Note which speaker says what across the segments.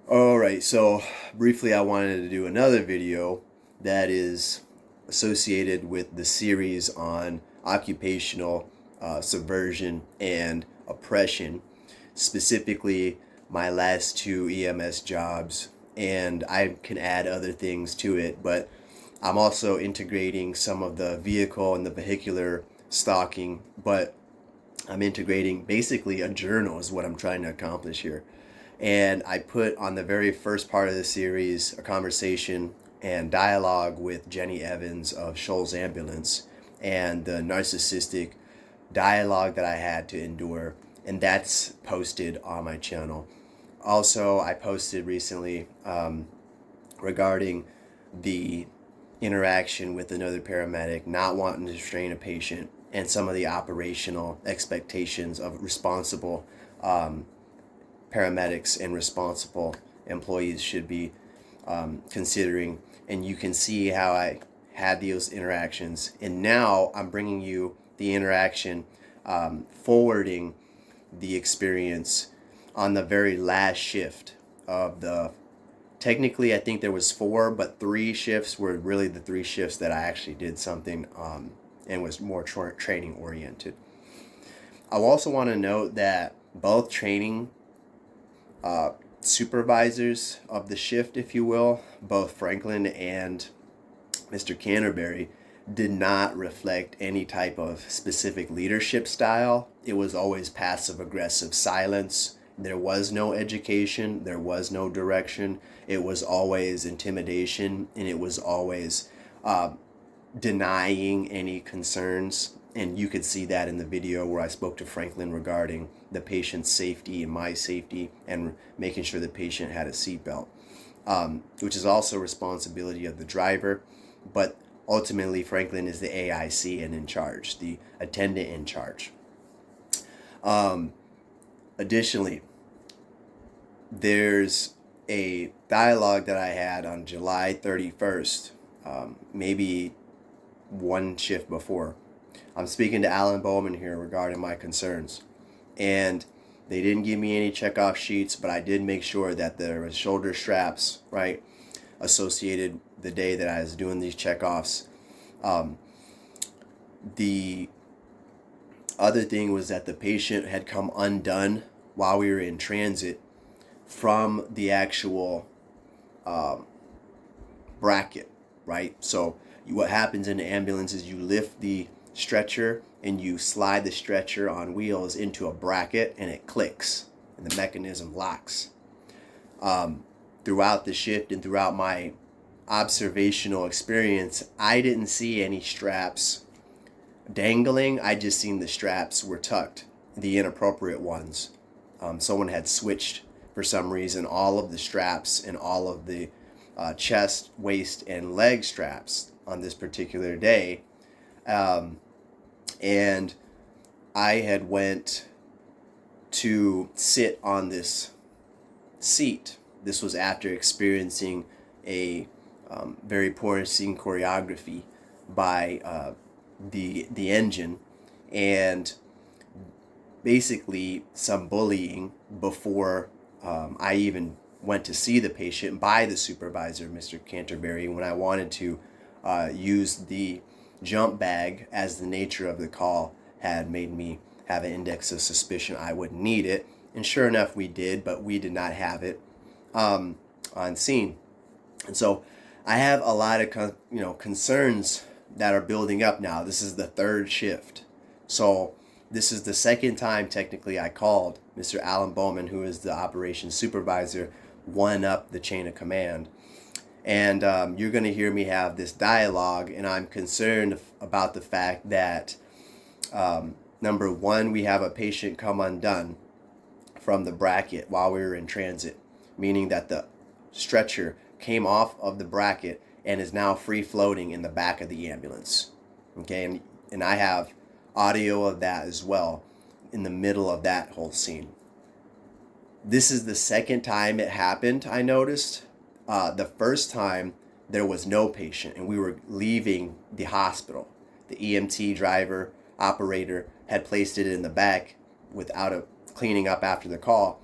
Speaker 1: Alright, so briefly I wanted to do another video that is associated with the series on occupational subversion and oppression, specifically my last two EMS jobs, and I can add other things to it, but I'm also integrating some of the vehicle and the vehicular stalking, but I'm integrating basically a journal is what I'm trying to accomplish here. And I put on the very first part of the series a conversation and dialogue with Jenny Evans of Shoals Ambulance and the narcissistic dialogue that I had to endure. And that's posted on my channel. Also, I posted recently regarding the interaction with another paramedic not wanting to strain a patient and some of the operational expectations of responsible paramedics and responsible employees should be considering. And you can see how I had those interactions. And now I'm bringing you the interaction, forwarding the experience on the very last shift of the, technically I think there was four, but three shifts were really the three shifts that I actually did something and was more training oriented. I also want to note that both training supervisors of the shift, if you will, both Franklin and Mr. Canterbury, did not reflect any type of specific leadership style. It was always passive aggressive silence. There was no education, there was no direction. It was always intimidation, and it was always denying any concerns. And you could see that in the video where I spoke to Franklin regarding the patient's safety and my safety and making sure the patient had a seatbelt, which is also responsibility of the driver. But ultimately, Franklin is the AIC and in charge, the attendant in charge. Additionally, there's a dialogue that I had on July 31st, maybe one shift before. I'm speaking to Alan Bowman here regarding my concerns. And they didn't give me any checkoff sheets, but I did make sure that there was shoulder straps, right, associated the day that I was doing these checkoffs. The other thing was that the patient had come undone while we were in transit from the actual bracket, right? So what happens in the ambulance is you lift the stretcher and you slide the stretcher on wheels into a bracket and it clicks and the mechanism locks. Throughout the shift and throughout my observational experience, I didn't see any straps dangling. I just seen the straps were tucked, the inappropriate ones. Someone had switched for some reason all of the straps and all of the chest, waist, and leg straps on this particular day. And I had went to sit on this seat. This was after experiencing a very poor scene choreography by the engine, and basically some bullying before I even went to see the patient by the supervisor, Mr. Canterbury, when I wanted to use the jump bag, as the nature of the call had made me have an index of suspicion I would need it. And sure enough, we did, but we did not have it on scene. And so I have a lot of concerns that are building up now. This is the third shift. So this is the second time technically I called Mr. Alan Bowman, who is the operations supervisor, one up the chain of command. And you're going to hear me have this dialogue, and I'm concerned about the fact that, number one, we have a patient come undone from the bracket while we were in transit, meaning that the stretcher came off of the bracket and is now free floating in the back of the ambulance. Okay, and I have audio of that as well in the middle of that whole scene. This is the second time it happened, I noticed. The first time there was no patient and we were leaving the hospital. The EMT driver, operator had placed it in the back without cleaning up after the call,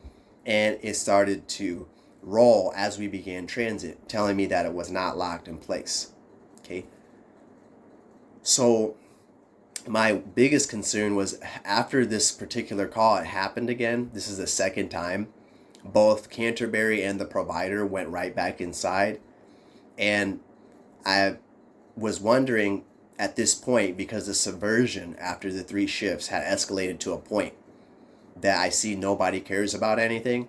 Speaker 1: and it started to roll as we began transit, telling me that it was not locked in place. Okay. So my biggest concern was after this particular call, it happened again. This is the second time. Both Canterbury and the provider went right back inside. And I was wondering at this point, because the subversion after the 3 shifts had escalated to a point that I see nobody cares about anything,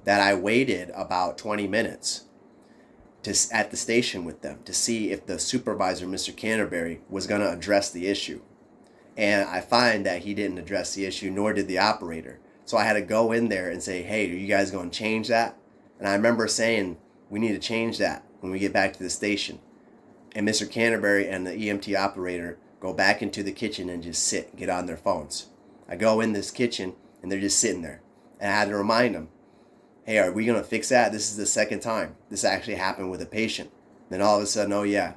Speaker 1: that I waited about 20 minutes at the station with them to see if the supervisor, Mr. Canterbury, was going to address the issue. And I find that he didn't address the issue, nor did the operator. So I had to go in there and say, hey, are you guys going to change that? And I remember saying, we need to change that when we get back to the station. And Mr. Canterbury and the EMT operator go back into the kitchen and just sit, get on their phones. I go in this kitchen and they're just sitting there. And I had to remind them, hey, are we going to fix that? This is the second time. This actually happened with a patient. Then all of a sudden, oh yeah.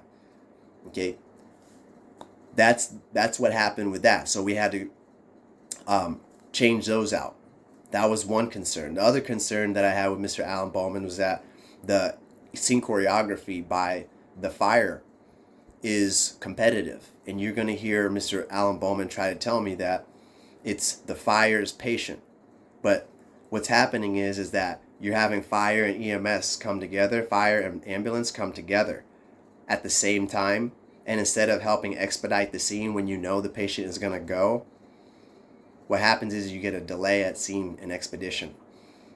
Speaker 1: Okay. That's what happened with that. So we had to change those out. That was one concern. The other concern that I had with Mr. Alan Bowman was that the scene choreography by the fire is competitive. And you're going to hear Mr. Alan Bowman try to tell me that it's the fire's patient. But what's happening is that you're having fire and EMS come together, fire and ambulance come together at the same time. And instead of helping expedite the scene when you know the patient is going to go, what happens is you get a delay at scene and expedition.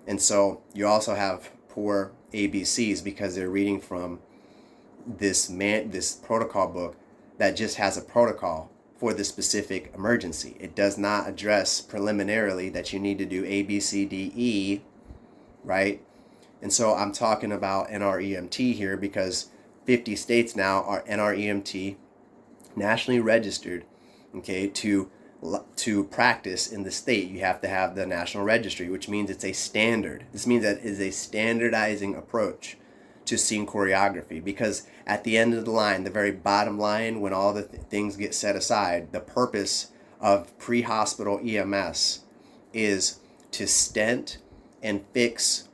Speaker 1: And so you also have poor ABCs because they're reading from this protocol book that just has a protocol for the specific emergency. It does not address preliminarily that you need to do A, B, C, D, E, right? And so I'm talking about NREMT here because 50 states now are NREMT, nationally registered, okay, to practice in the state. You have to have the national registry, which means it's a standard. This means that it is a standardizing approach to scene choreography, because at the end of the line, the very bottom line, when all the things get set aside, the purpose of pre-hospital EMS is to stent and fix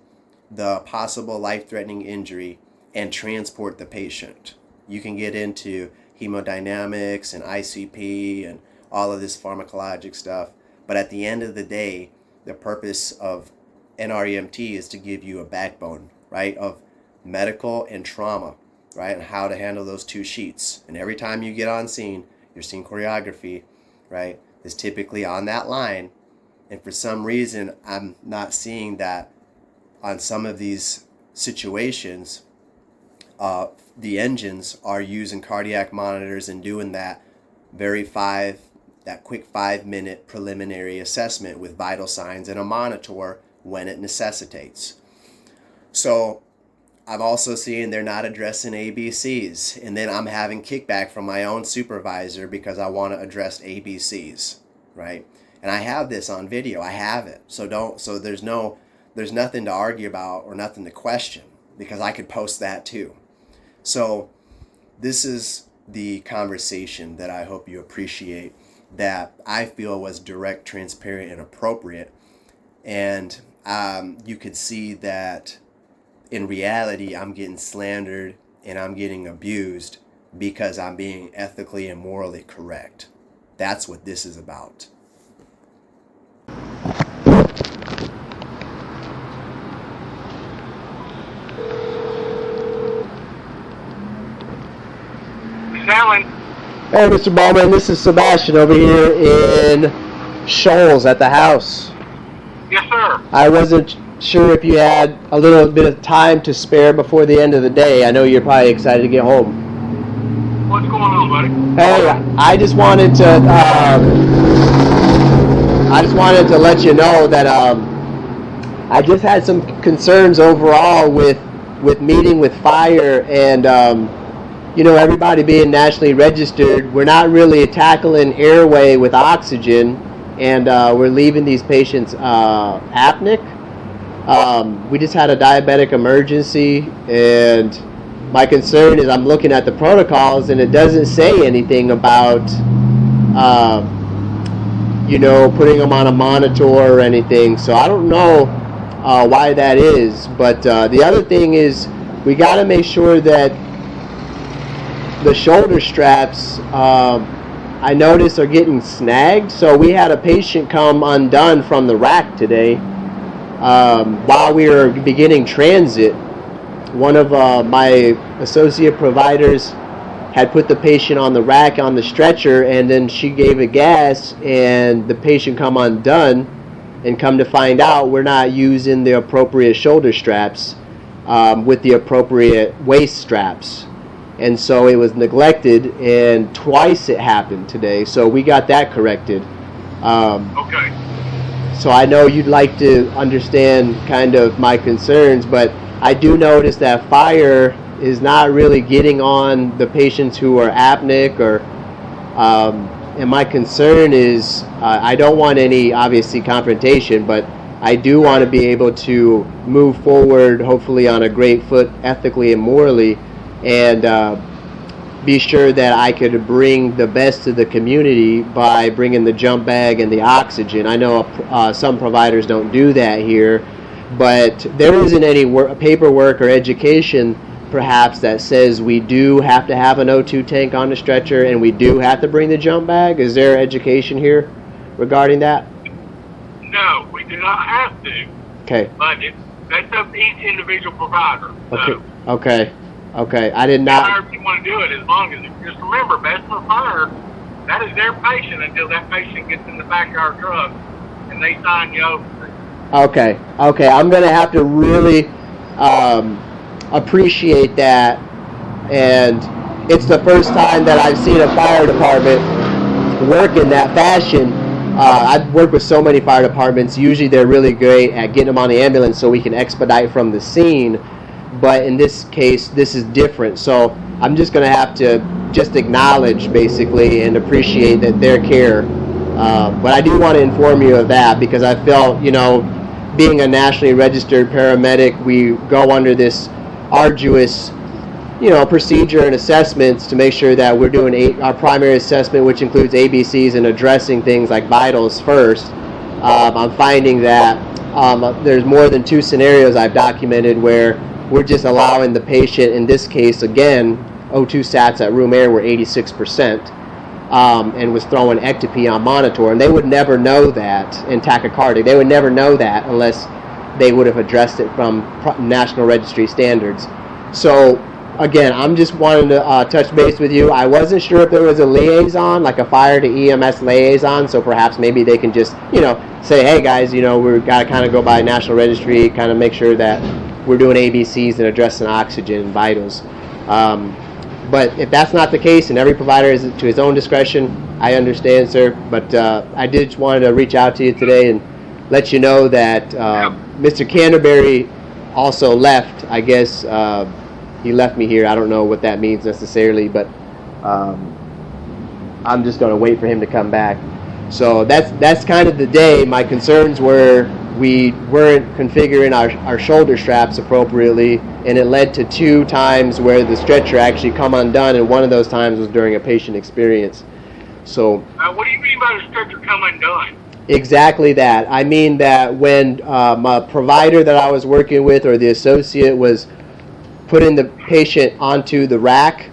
Speaker 1: the possible life-threatening injury and transport the patient. You can get into hemodynamics and ICP and all of this pharmacologic stuff, but at the end of the day, the purpose of NREMT is to give you a backbone, right, of medical and trauma, right, and how to handle those two sheets. And every time you get on scene, your scene choreography, right, is typically on that line. And for some reason, I'm not seeing that on some of these situations. The engines are using cardiac monitors and doing that quick 5-minute preliminary assessment with vital signs and a monitor when it necessitates. So I'm also seeing they're not addressing ABCs, and then I'm having kickback from my own supervisor because I want to address ABCs, right? And I have this on video. I have it. So there's nothing to argue about or nothing to question, because I could post that too. So this is the conversation that I hope you appreciate, that I feel was direct, transparent, and appropriate. And you could see that in reality, I'm getting slandered and I'm getting abused because I'm being ethically and morally correct. That's what this is about.
Speaker 2: Alan.
Speaker 3: Hey, Mr. Ballman, this is Sebastian over here in Shoals at the house.
Speaker 2: Yes, sir.
Speaker 3: I wasn't sure if you had a little bit of time to spare before the end of the day. I know you're probably excited to get home.
Speaker 2: What's going on, buddy?
Speaker 3: Hey, I just wanted to let you know that I just had some concerns overall with meeting with fire and everybody being nationally registered. We're not really tackling airway with oxygen, and we're leaving these patients apneic. We just had a diabetic emergency, and my concern is I'm looking at the protocols, and it doesn't say anything about, putting them on a monitor or anything. So I don't know why that is. But the other thing is we got to make sure that the shoulder straps, I noticed, are getting snagged. So we had a patient come undone from the rack today while we were beginning transit. One of my associate providers had put the patient on the rack on the stretcher, and then she gave a gas and the patient come undone, and come to find out we're not using the appropriate shoulder straps with the appropriate waist straps. And so it was neglected, and twice it happened today. So we got that corrected.
Speaker 2: Okay.
Speaker 3: So I know you'd like to understand kind of my concerns, but I do notice that fire is not really getting on the patients who are apneic, or and my concern is I don't want any, obviously, confrontation, but I do want to be able to move forward, hopefully on a great foot, ethically and morally, and be sure that I could bring the best to the community by bringing the jump bag and the oxygen. I know some providers don't do that here, but there isn't any paperwork or education perhaps that says we do have to have an O2 tank on the stretcher and we do have to bring the jump bag. Is there education here regarding that?
Speaker 2: No, we do not have to.
Speaker 3: Okay.
Speaker 2: But that's up to each individual provider. So,
Speaker 3: Okay. I did not.
Speaker 2: however you want to do it, as long as, just remember, best for fire, that is their patient until that patient gets in the back of our truck and they sign you over.
Speaker 3: Okay. I'm going to have to really appreciate that. And it's the first time that I've seen a fire department work in that fashion. I've worked with so many fire departments. Usually they're really great at getting them on the ambulance so we can expedite from the scene. But in this case, this is different. So I'm just going to have to just acknowledge, basically, and appreciate that their care. But I do want to inform you of that, because I felt, being a nationally registered paramedic, we go under this arduous, procedure and assessments to make sure that we're doing our primary assessment, which includes ABCs and addressing things like vitals first. I'm finding that there's more than 2 scenarios I've documented where we're just allowing the patient, in this case, again, O2 sats at room air were 86%, and was throwing ectopy on monitor, and they would never know that, and tachycardic. They would never know that unless they would have addressed it from National Registry standards. So, again, I'm just wanting to touch base with you. I wasn't sure if there was a liaison, like a fire to EMS liaison, so perhaps maybe they can just, say, hey guys, we've got to kind of go by National Registry, kind of make sure that we're doing ABCs and addressing oxygen and vitals. But if that's not the case and every provider is to his own discretion, I understand, sir. But I did just wanted to reach out to you today and let you know that Mr. Canterbury also left. I guess he left me here. I don't know what that means necessarily, but I'm just going to wait for him to come back. So that's kind of the day. My concerns were we weren't configuring our shoulder straps appropriately, and it led to 2 times where the stretcher actually come undone, and one of those times was during a patient experience. So
Speaker 2: what do you mean by the stretcher come undone?
Speaker 3: Exactly that. I mean that when my provider that I was working with, or the associate, was putting the patient onto the rack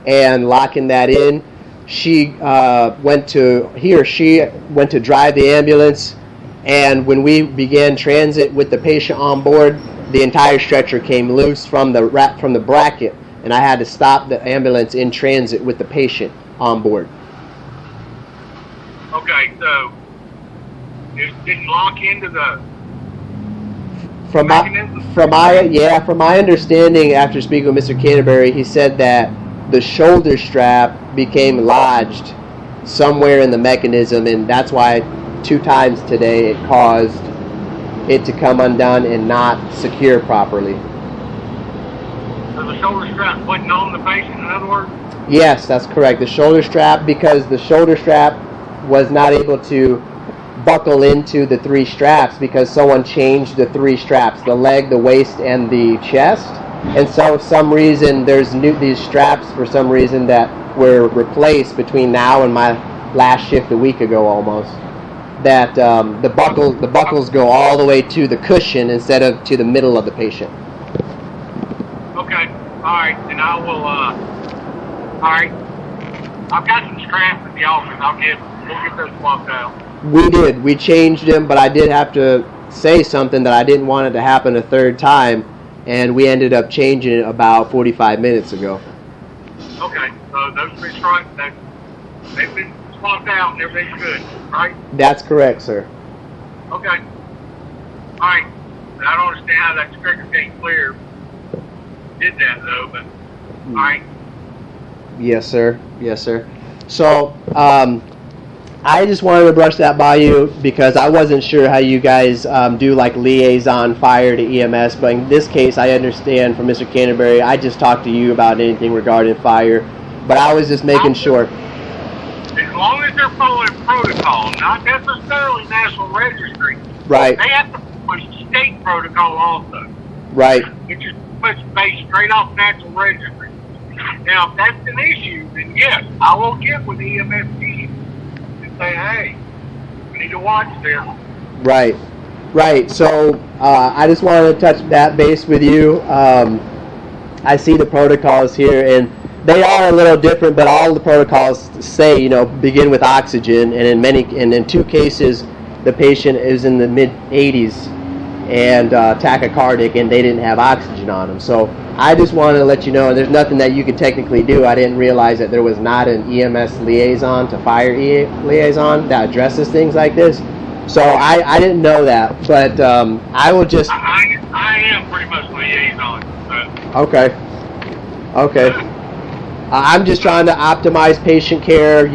Speaker 3: and locking that in, he or she went to drive the ambulance, and when we began transit with the patient on board, the entire stretcher came loose from the bracket, and I had to stop the ambulance in transit with the patient on board.
Speaker 2: Okay, so it didn't lock into the
Speaker 3: From
Speaker 2: mechanism?
Speaker 3: From my understanding, after speaking with Mr. Canterbury, he said that the shoulder strap became lodged somewhere in the mechanism, and that's why 2 times today it caused it to come undone and not secure properly.
Speaker 2: So the shoulder strap wasn't on the patient, in other words?
Speaker 3: Yes, that's correct. The shoulder strap, because the shoulder strap was not able to buckle into the 3 straps because someone changed the 3 straps, the leg, the waist, and the chest. And so for some reason there's these straps for some reason that were replaced between now and my last shift a week ago almost. that the buckles go all the way to the cushion instead of to the middle of the patient.
Speaker 2: Okay. All right. And I will. All right. I've got some straps at the office. We'll get those swapped out.
Speaker 3: We did. We changed them, but I did have to say something that I didn't want it to happen a third time, and we ended up changing it about 45 minutes ago.
Speaker 2: Okay. So those three stripes, they've been swapped out and everything's good, right?
Speaker 3: That's correct, sir.
Speaker 2: Okay. All right. I don't understand how that trigger came clear. Did that though, but all right.
Speaker 3: Yes, sir. Yes, sir. So, I just wanted to brush that by you because I wasn't sure how you guys do like liaison fire to EMS, but in this case, I understand from Mr. Canterbury. I just talked to you about anything regarding fire, but I was just making sure.
Speaker 2: As long as they're following protocol, not necessarily National Registry.
Speaker 3: Right.
Speaker 2: They have to push state protocol also.
Speaker 3: Right.
Speaker 2: Which is based straight off National Registry. Now, if that's an issue, then yes, I will get with the EMS team and say, hey, we need to watch this.
Speaker 3: Right. Right. So I just wanted to touch that base with you. I see the protocols here, and they are a little different, but all the protocols say, begin with oxygen, and in two cases, the patient is in the mid 80s and tachycardic, and they didn't have oxygen on them. So I just wanted to let you know, and there's nothing that you could technically do. I didn't realize that there was not an EMS liaison to fire liaison that addresses things like this. So I didn't know that, but I will just.
Speaker 2: I am pretty much liaison.
Speaker 3: Okay. I'm just trying to optimize patient care.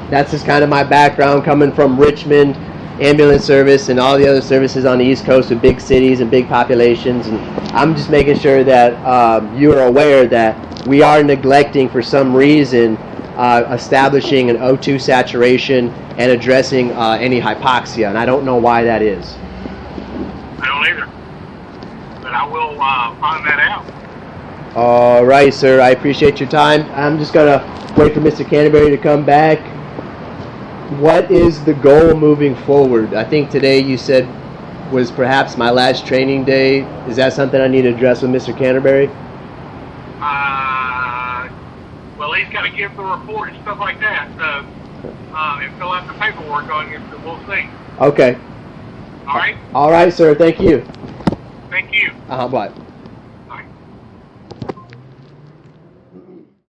Speaker 3: That's just kind of my background, coming from Richmond ambulance service and all the other services on the East Coast with big cities and big populations, and I'm just making sure that you are aware that we are neglecting for some reason establishing an O2 saturation and addressing any hypoxia, and I don't know why that is.
Speaker 2: I don't either, but I will find that out.
Speaker 3: All right, sir. I appreciate your time. I'm just gonna wait for Mr. Canterbury to come back. What is the goal moving forward? I think today you said was perhaps my last training day. Is that something I need to address with Mr. Canterbury?
Speaker 2: Well, he's got to give the report and stuff like that, so and fill out the paperwork on it, so we'll see.
Speaker 3: Okay.
Speaker 2: All right?
Speaker 3: All right, sir. Thank you.
Speaker 2: Thank you.
Speaker 3: Bye.